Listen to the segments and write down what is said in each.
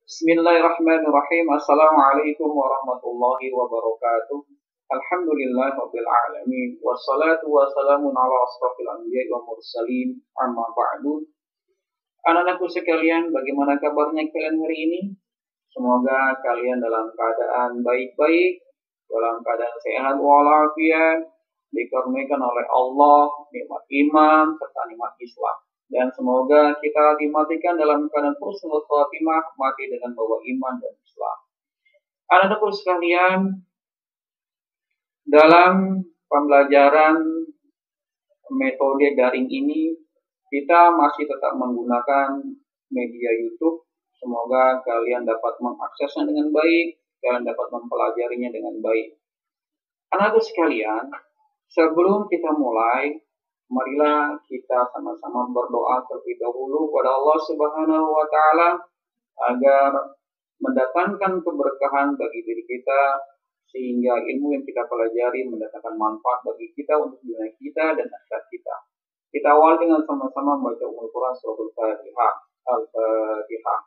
Bismillahirrahmanirrahim. Assalamualaikum warahmatullahi wabarakatuh. Alhamdulillah rabbil alamin. Wassalatu wassalamu ala asrafil anbiya'i wa mursalin. Amma ba'du. Anak-anakku sekalian, bagaimana kabarnya kalian hari ini? Semoga kalian dalam keadaan baik-baik, dalam keadaan sehat walafiat, dikaruniakan oleh Allah nikmat iman serta nikmat Islam. Dan semoga kita dimatikan dalam keadaan husnul khatimah, mati dengan bawa iman dan Islam. Anak-anakku sekalian, dalam pembelajaran metode daring ini, kita masih tetap menggunakan media YouTube. Semoga kalian dapat mengaksesnya dengan baik, kalian dapat mempelajarinya dengan baik. Anak-anakku sekalian, sebelum kita mulai, marilah kita sama-sama berdoa terlebih dahulu kepada Allah Subhanahu wa Ta'ala agar mendatangkan keberkahan bagi diri kita, sehingga ilmu yang kita pelajari mendatangkan manfaat bagi kita untuk dunia kita dan akhirat kita. Kita awal dengan sama-sama membaca Al-Quran surah Al-Fatihah. Al-Fatihah.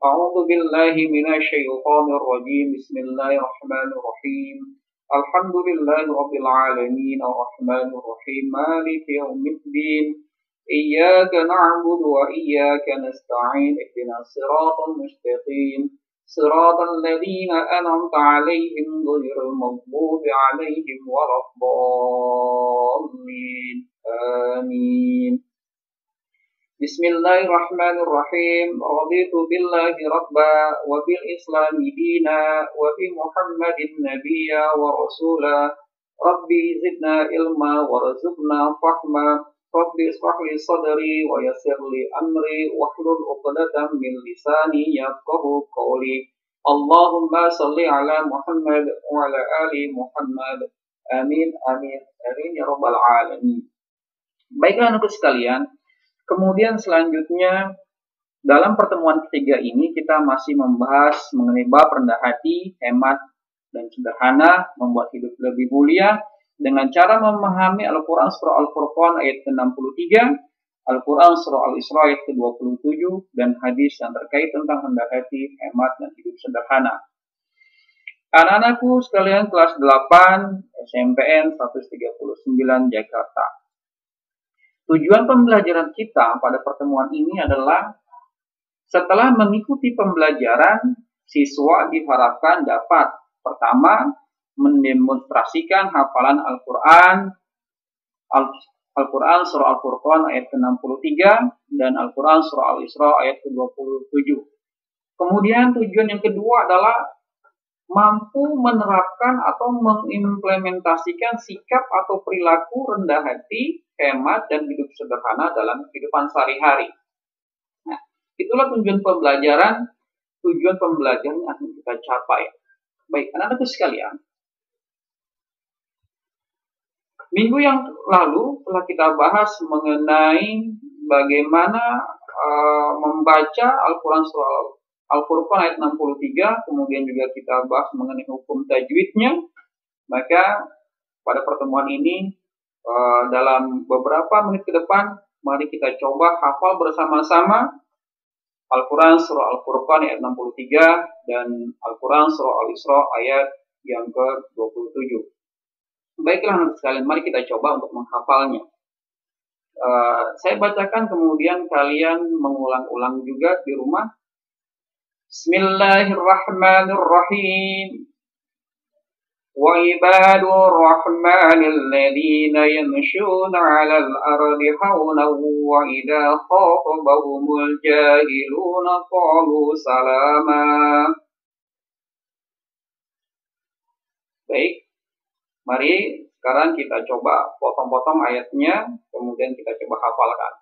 A'udzu billahi minasyaitonir rajim. Bismillahirrahmanirrahim. Alhamdulillahi rabbil alamin arrahmanir rahim maliki yaumiddin iyyaka na'budu wa iyyaka nasta'in ihdinas siratal mustaqim siratal ladzina an'amta 'alaihim ghairil maghdubi 'alaihim waladdallin amin. Bismillahirrahmanirrahim. Raditu billahi rabba wa bil islami dina wa bi Muhammadin nabiyya wa rasula. Rabbi zidna ilma warzuqna fahma. Rabbi ishrah li sadri wa yassir li amri wahlul 'uqdatam min lisani yafqahu qawli. Allahumma salli ala Muhammad wa ala ali Muhammad. Amin amin amin ya rabbal alamin. Baiklah anak-anak sekalian, kemudian selanjutnya dalam pertemuan ketiga ini kita masih membahas mengenai bab rendah hati, hemat, dan sederhana, membuat hidup lebih mulia dengan cara memahami Al-Quran surah Al-Furqan ayat ke-63, Al-Quran surah Al-Isra ayat ke-27, dan hadis yang terkait tentang rendah hati, hemat, dan hidup sederhana. Anak-anakku sekalian kelas 8 SMPN 139 Jakarta. Tujuan pembelajaran kita pada pertemuan ini adalah setelah mengikuti pembelajaran, siswa diharapkan dapat pertama mendemonstrasikan hafalan Al-Quran surah Al-Furqan ayat ke-63 dan Al-Quran surah Al-Isra ayat ke-27. Kemudian tujuan yang kedua adalah mampu menerapkan atau mengimplementasikan sikap atau perilaku rendah hati, hemat, dan hidup sederhana dalam kehidupan sehari-hari. Nah, itulah tujuan pembelajaran yang akan kita capai. Baik, anak-anakku sekalian, minggu yang lalu telah kita bahas mengenai bagaimana membaca Al-Quran surah Al-Furqan ayat 63, kemudian juga kita bahas mengenai hukum tajwidnya. Maka pada pertemuan ini dalam beberapa menit ke depan, mari kita coba hafal bersama-sama Al-Quran surah Al-Furqan ayat 63 dan Al-Quran surah Al-Isra ayat yang ke-27. Baiklah anak sekalian, mari kita coba untuk menghafalnya. Saya bacakan, kemudian kalian mengulang-ulang juga di rumah. Bismillahirrahmanirrahim. Wa ibadur rahmanil ladzina yamshuna 'alal ardi hawnan wa idza khatabahumul jahiluna qalu salama. Baik, mari sekarang kita coba potong-potong ayatnya, kemudian kita coba hafalkan.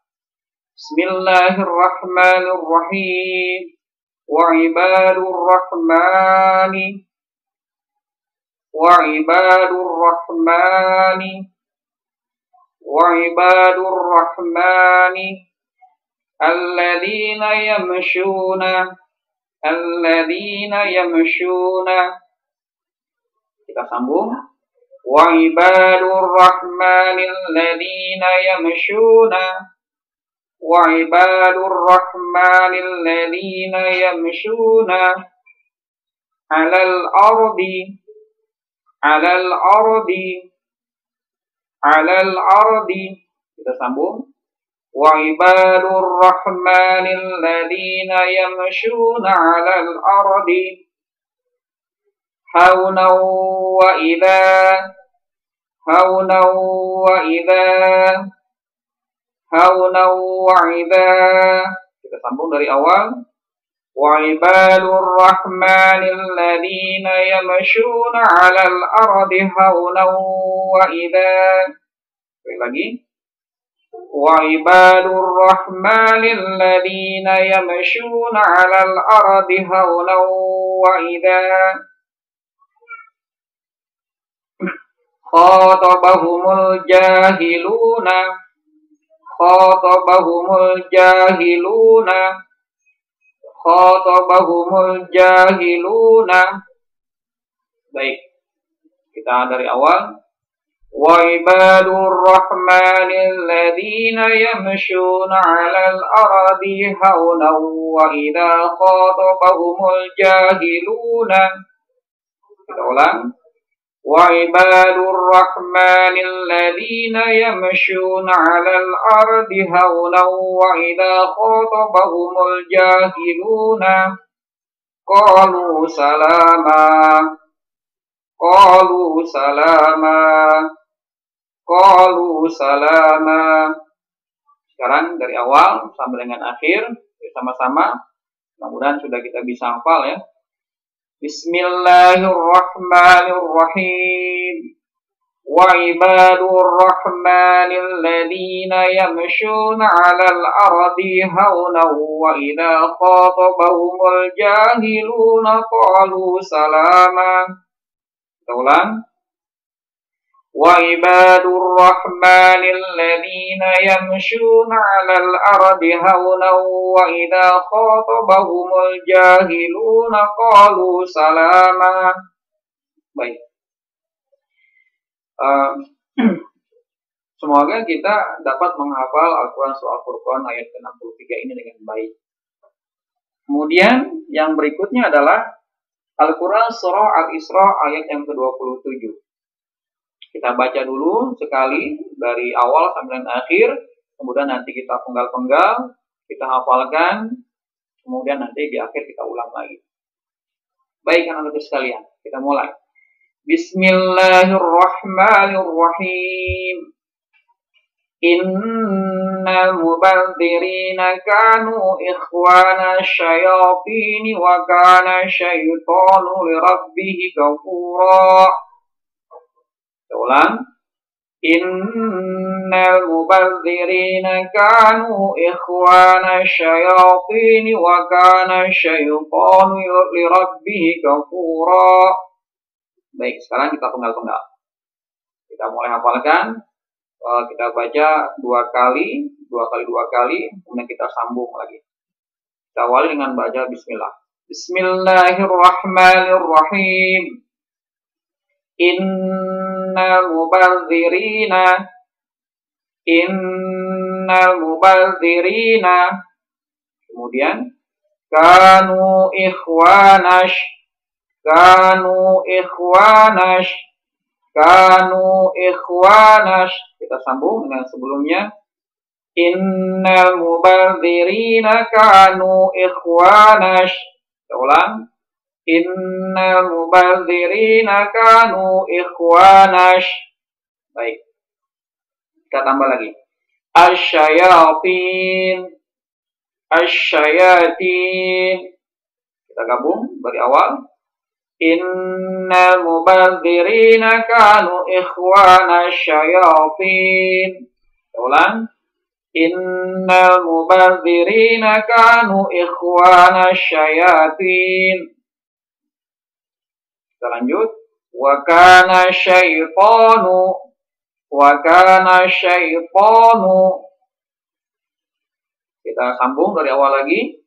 Bismillahirrahmanirrahim. وعباد الرحمن الذين يمشون kita sambung وعباد الرحمن الذين يمشون وعباد الرحمن الذين يمشون على الأرض على الأرض على الأرض. Kita sambung. وعباد الرحمن الذين يمشون على الأرض هونا وإذا هونا وإذا هونا وإذا. Kita sambung dari awal. وعباد الرحمن الذين يمشون على الأرض هونا وإذا. Sekali lagi. وعباد الرحمن الذين يمشون على الأرض هونا وإذا خاطبهم الجاهلون خاطبهم الجاهلون خاطبهم الجاهلون. Baik, kita dari awal. وعباد الرحمن الذين يمشون على الأرض هونا وإذا خاطبهم الجاهلون. Kita ulang. وعباد الرحمن الذين يمشون على الأرض هونا وإذا خاطبهم الجاهلون قالوا سلاما قالوا سلاما Qalu salama. Sekarang dari awal sampai dengan akhir bersama-sama. Mudah-mudahan sudah kita bisa hafal ya. Bismillahirrahmanirrahim. Wa ibadur rahmanil ladzina yamshuna 'alal ardi hawnan wa idza khatabahumul jahiluna qalu salama. Kita ulang. وعباد الرحمن الذين يمشون على الأرض هونا وإذا خاطبهم الجاهلون قالوا سلاما. Baik. Semoga kita dapat menghafal Al-Quran Surah Al-Furqan ayat ke-63 ini dengan baik. Kemudian yang berikutnya adalah Al-Quran Surah Al-Isra ayat yang ke-27. Kita baca dulu sekali dari awal sampai akhir, kemudian nanti kita penggal-penggal, kita hafalkan, kemudian nanti di akhir kita ulang lagi. Baik anak-anak sekalian, kita mulai. Bismillahirrahmanirrahim. Innal mubadzirina kanu ikhwana syayatin wa kana syaitanu lirabbih kafura. Ulang. Innal mubadzirina kanu ikhwana syayatin wa kana syaitanu lirabbih kafura. Baik, sekarang kita penggal-penggal. Kita mulai hafalkan. Kita baca dua kali, kemudian kita sambung lagi. Kita awali dengan baca bismillah. Bismillahirrahmanirrahim. Innal mubadzirina kemudian kanu ikhwanash kita sambung dengan sebelumnya. Innal mubadzirina kanu ikhwanash. Kita ulang. Innal mubadzirina kanu ikhwanash. Baik. Kita tambah lagi. Asyayatin. Kita gabung dari awal. Innal mubadzirina kanu ikhwanash syayatin. Kita ulang. Innal mubadzirina kanu ikhwanash syayatin. Kita lanjut. Wa kana syaitanu. Kita sambung dari awal lagi.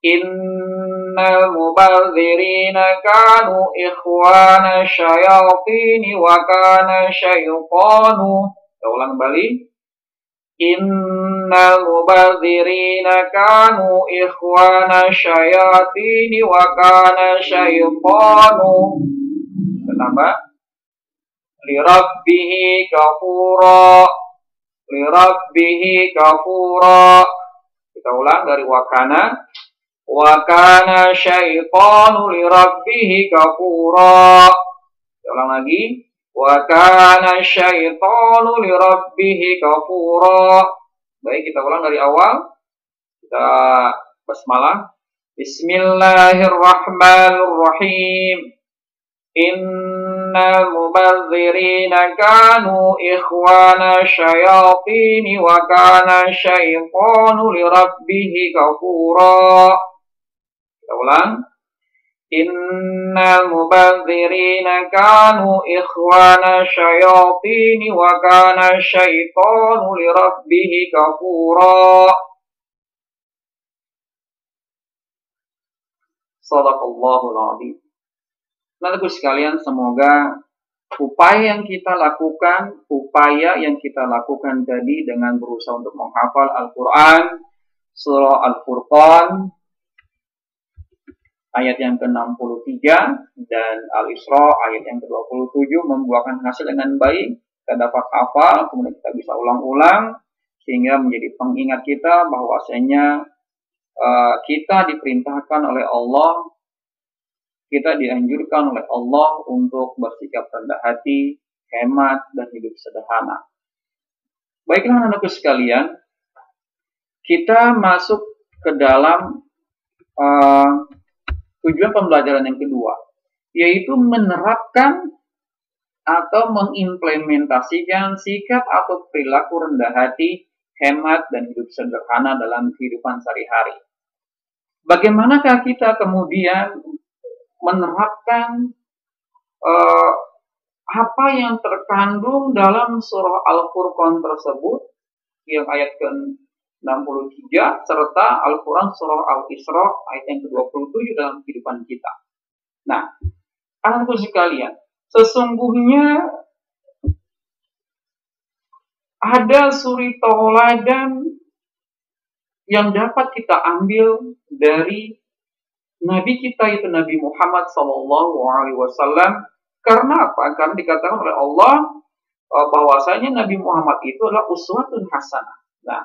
Innal mubadzirina kanu ikhwana syayatin wa kana syaitanu. Kita ulang kembali. Innal mubadzirina kanu ikhwana syayatini wa kana syaitanu kenapa? Lirabbihi kafura. Lirabbihi kafura. Kita ulang dari wakana. Wakana syaitanu lirabbihi kafura. Kita ulang lagi. Wakana syaitanu lirabbihi kafura. Baik, kita ulang dari awal. Kita basmalah. Bismillahirrahmanirrahim. Innal mubadzirina kanu ikhwana syayatini wa kana syaitanu lirabbihi kafura. Kita ulang. Innal mubadzirina kanu ikhwana syayatini wa kana syaitanu lirabbihi kafura. Shadaqallahul adzim. Teman-teman sekalian, semoga upaya yang kita lakukan tadi dengan berusaha untuk menghafal Al-Quran, surah Al-Furqan, ayat yang ke-63, dan Al-Isra, ayat yang ke-27, membuahkan hasil dengan baik. Kita dapat hafal, kemudian kita bisa ulang-ulang, sehingga menjadi pengingat kita bahwasanya kita diperintahkan oleh Allah, kita dianjurkan oleh Allah untuk bersikap rendah hati, hemat, dan hidup sederhana. Baiklah anak-anakku sekalian, kita masuk ke dalam tujuan pembelajaran yang kedua, yaitu menerapkan atau mengimplementasikan sikap atau perilaku rendah hati, hemat, dan hidup sederhana dalam kehidupan sehari-hari. Bagaimanakah kita kemudian menerapkan apa yang terkandung dalam surah Al-Furqan tersebut, yang ayat ke-63, serta Al-Quran surah Al-Isra ayat yang ke-27 dalam kehidupan kita. Nah, anak-anakku sekalian, sesungguhnya ada suri tauladan yang dapat kita ambil dari Nabi kita, itu Nabi Muhammad SAW. Karena apa? Karena dikatakan oleh Allah bahwasanya Nabi Muhammad itu adalah uswatun hasanah. Nah,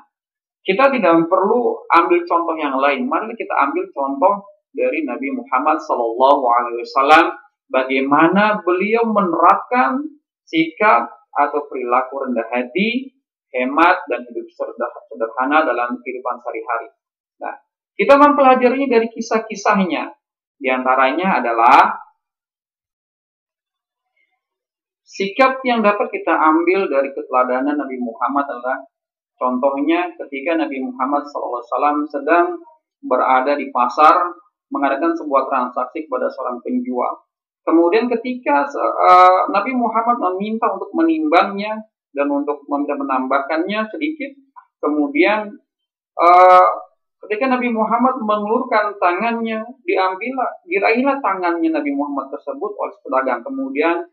kita tidak perlu ambil contoh yang lain. Mari kita ambil contoh dari Nabi Muhammad SAW. Bagaimana beliau menerapkan sikap atau perilaku rendah hati, hemat, dan hidup sederhana dalam kehidupan sehari-hari. Nah, kita mempelajarinya dari kisah-kisahnya. Di antaranya adalah sikap yang dapat kita ambil dari keteladanan Nabi Muhammad adalah contohnya ketika Nabi Muhammad SAW sedang berada di pasar mengadakan sebuah transaksi kepada seorang penjual. Kemudian ketika Nabi Muhammad meminta untuk menimbangnya dan untuk menambahkannya sedikit, kemudian ketika Nabi Muhammad mengulurkan tangannya, diraihlah tangannya Nabi Muhammad tersebut oleh pedagang. Kemudian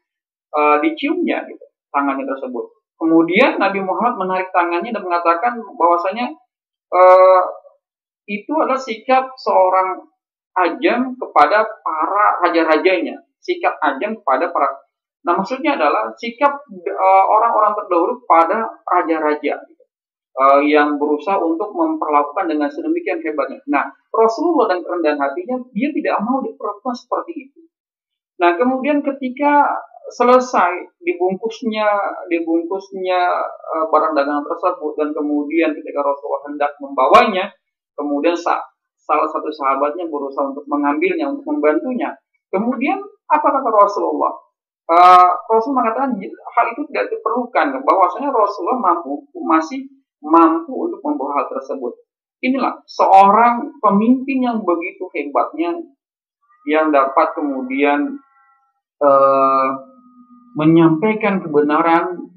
diciumnya gitu, tangannya tersebut. Kemudian Nabi Muhammad menarik tangannya dan mengatakan bahwasanya itu adalah sikap seorang ajam kepada para raja-rajanya. Sikap ajam kepada para... Nah, maksudnya adalah sikap orang-orang terdahulu pada raja-raja. Yang berusaha untuk memperlakukan dengan sedemikian hebatnya. Nah, Rasulullah dan kerendahan hatinya, dia tidak mau diperlakukan seperti itu. Nah, kemudian ketika selesai dibungkusnya barang dagangan tersebut, dan kemudian ketika Rasulullah hendak membawanya, kemudian salah satu sahabatnya berusaha untuk mengambilnya, untuk membantunya. Kemudian apa kata Rasulullah? Rasul mengatakan hal itu tidak diperlukan, bahwasanya Rasulullah masih mampu untuk membawa hal tersebut. Inilah seorang pemimpin yang begitu hebatnya, yang dapat kemudian menyampaikan kebenaran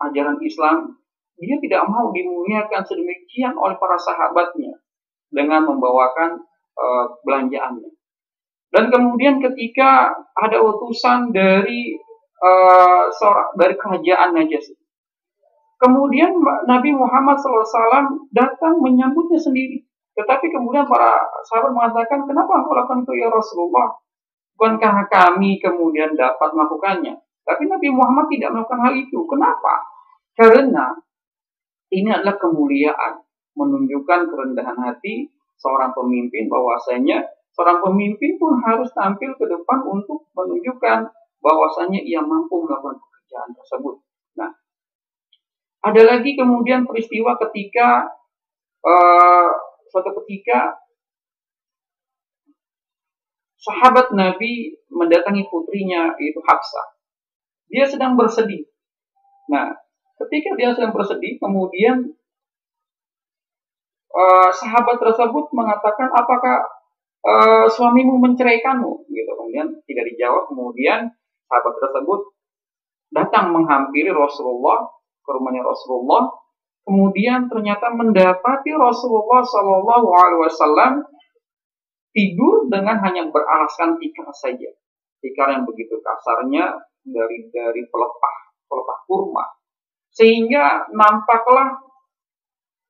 ajaran Islam. Dia tidak mau dimuliakan sedemikian oleh para sahabatnya dengan membawakan belanjaannya. Dan kemudian ketika ada utusan dari kerajaan Najasyi, Kemudian Nabi Muhammad SAW datang menyambutnya sendiri. Tetapi kemudian para sahabat mengatakan, kenapa engkau lakukan itu ya Rasulullah? Bukankah kami kemudian dapat melakukannya? Tapi Nabi Muhammad tidak melakukan hal itu. Kenapa? Karena ini adalah kemuliaan, menunjukkan kerendahan hati seorang pemimpin, bahwasanya seorang pemimpin pun harus tampil ke depan untuk menunjukkan bahwasanya ia mampu melakukan pekerjaan tersebut. Nah, ada lagi kemudian peristiwa ketika suatu ketika sahabat Nabi mendatangi putrinya, yaitu Hafsah. Dia sedang bersedih. Nah, ketika dia sedang bersedih, kemudian sahabat tersebut mengatakan, apakah suamimu menceraikanmu? Gitu. Kemudian tidak dijawab. Kemudian sahabat tersebut datang menghampiri Rasulullah, ke rumahnya Rasulullah. Kemudian ternyata mendapati Rasulullah SAW tidur dengan hanya beralaskan tikar saja. Tikar yang begitu kasarnya dari pelepah kurma. Sehingga nampaklah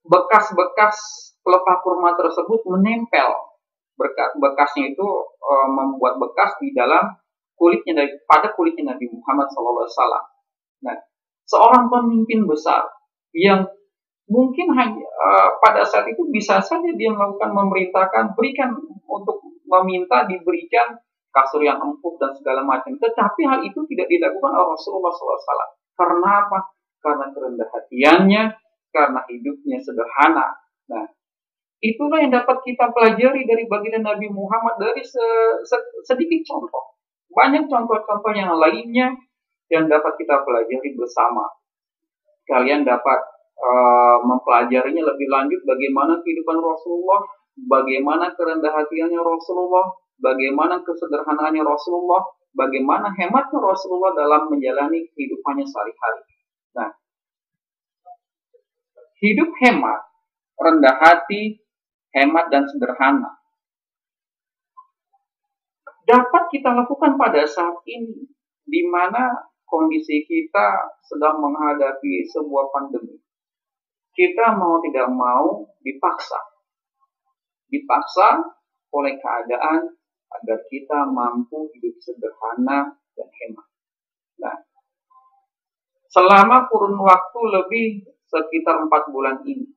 bekas-bekas pelepah kurma tersebut menempel. Bekasnya itu membuat bekas di dalam pada kulitnya Nabi Muhammad SAW. Nah, seorang pemimpin besar yang mungkin hanya pada saat itu bisa saja dia melakukan memerintahkan berikan untuk meminta diberikan kasur yang empuk dan segala macam. Tetapi hal itu tidak dilakukan oleh Rasulullah SAW. Karena apa? Karena kerendah hatiannya, karena hidupnya sederhana. Nah, itulah yang dapat kita pelajari dari baginda Nabi Muhammad dari sedikit contoh. Banyak contoh-contoh yang lainnya yang dapat kita pelajari bersama. Kalian dapat mempelajarinya lebih lanjut bagaimana kehidupan Rasulullah, bagaimana kerendah hatiannya Rasulullah, bagaimana kesederhanaannya Rasulullah, bagaimana hematnya Rasulullah dalam menjalani kehidupannya sehari-hari. Nah, hidup hemat, rendah hati, hemat dan sederhana dapat kita lakukan pada saat ini, di mana kondisi kita sedang menghadapi sebuah pandemi. Kita mau tidak mau dipaksa oleh keadaan agar kita mampu hidup sederhana dan hemat. Nah, selama kurun waktu lebih sekitar 4 bulan ini,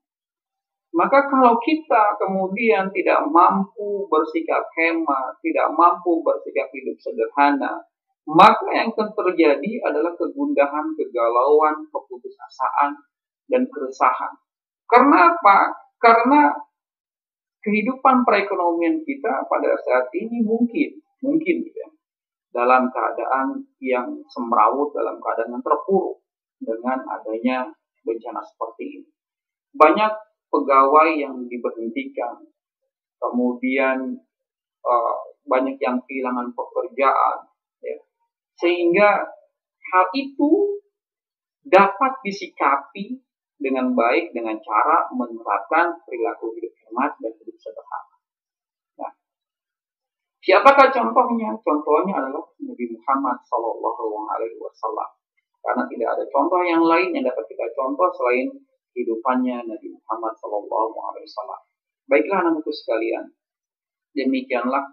maka kalau kita kemudian tidak mampu bersikap hemat, tidak mampu bersikap hidup sederhana, maka yang akan terjadi adalah kegundahan, kegalauan, keputusasaan, dan keresahan. Karena apa? Karena kehidupan perekonomian kita pada saat ini mungkin ya, dalam keadaan yang semrawut, dalam keadaan yang terpuruk dengan adanya bencana seperti ini. Banyak pegawai yang diberhentikan, kemudian banyak yang kehilangan pekerjaan, ya. Sehingga hal itu dapat disikapi dengan baik dengan cara menerapkan perilaku hidup hemat dan hidup sederhana. Nah, siapakah contohnya? Contohnya adalah Nabi Muhammad SAW. Karena tidak ada contoh yang lain yang dapat kita contoh selain kehidupannya Nabi Muhammad SAW. Baiklah anak-anakku sekalian, demikianlah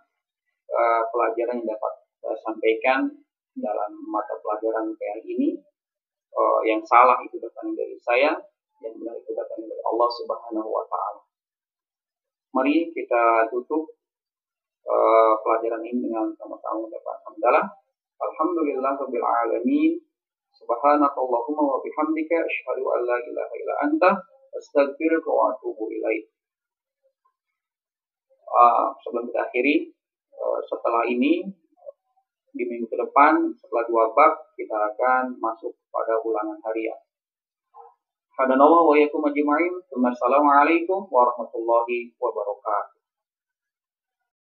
pelajaran yang dapat saya sampaikan dalam mata pelajaran PL ini. Yang salah itu datang dari saya, yang benar itu datang dari Allah Subhanahu wa Ta'ala. Mari kita tutup pelajaran ini dengan sama-sama mengucapkan hamdalah. Alhamdulillahirabbil alamin. Subhanakallahumma wa bihamdika asyhadu an la ilaha illa anta astaghfiruka wa atubu ilaik. Sebelum kita akhiri, setelah ini di minggu ke depan setelah 2 bab kita akan masuk pada ulangan harian. Hadanallahu wa iyyakum ajma'in. Wassalamualaikum warahmatullahi wabarakatuh.